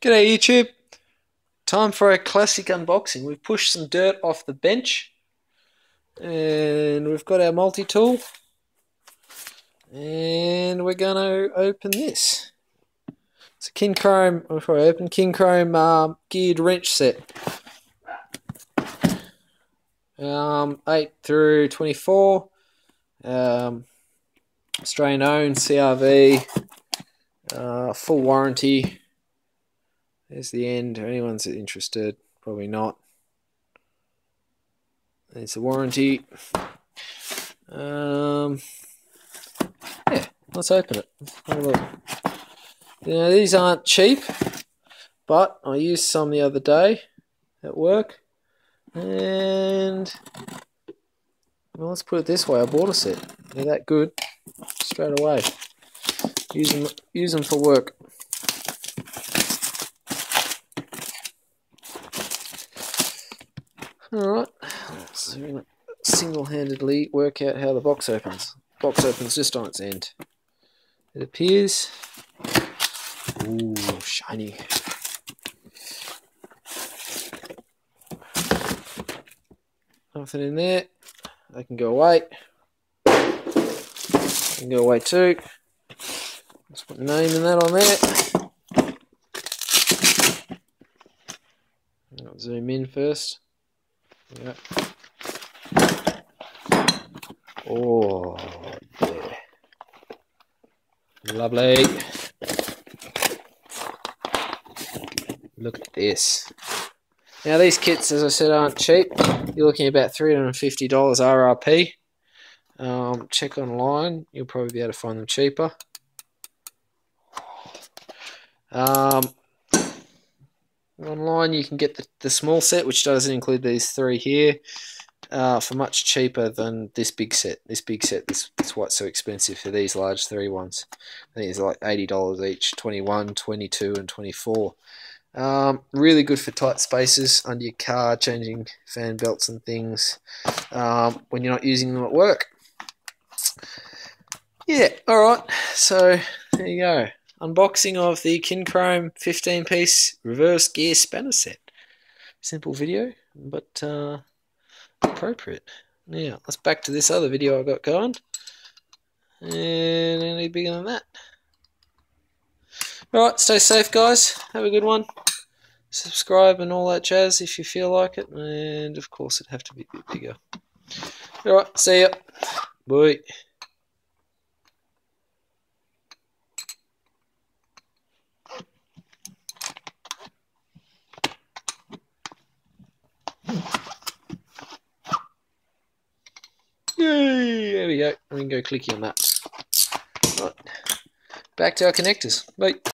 G'day YouTube, time for a classic unboxing. We've pushed some dirt off the bench and we've got our multi-tool and we're going to open this. It's a Kinchrome, before I open, Kinchrome geared wrench set. 8 through 24, Australian owned, CRV, full warranty. There's the end. Anyone's interested, probably not. There's the warranty. Yeah, let's open it. Have a look. These aren't cheap, but I used some the other day at work, and well, let's put it this way: I bought a set. They're that good straight away. Use them for work. Alright, so single-handedly work out how the box opens. Box opens just on its end. It appears. Ooh, shiny. Nothing in there. They can go away. They can go away too. Let's put the name and that on there. I'll zoom in first. Yeah. Oh, yeah. Lovely. Look at this. Now these kits, as I said, aren't cheap. You're looking at about $350 RRP. Check online. You'll probably be able to find them cheaper. Online you can get the small set, which doesn't include these three here, for much cheaper than this big set. This big set, that's what's so expensive for these large three ones. I think it's like $80 each, 21, 22 and 24. Really good for tight spaces under your car, changing fan belts and things when you're not using them at work. Yeah, alright, so there you go. Unboxing of the Kinchrome 15-piece reverse gear spanner set. Simple video, but appropriate. Now, let's back to this other video I got going. And any bigger than that. Alright, stay safe guys. Have a good one. Subscribe and all that jazz if you feel like it. And of course it'd have to be a bit bigger. Alright, see ya. Bye. Yay! There we go. We can go clicky on that. Right. Back to our connectors. Bye.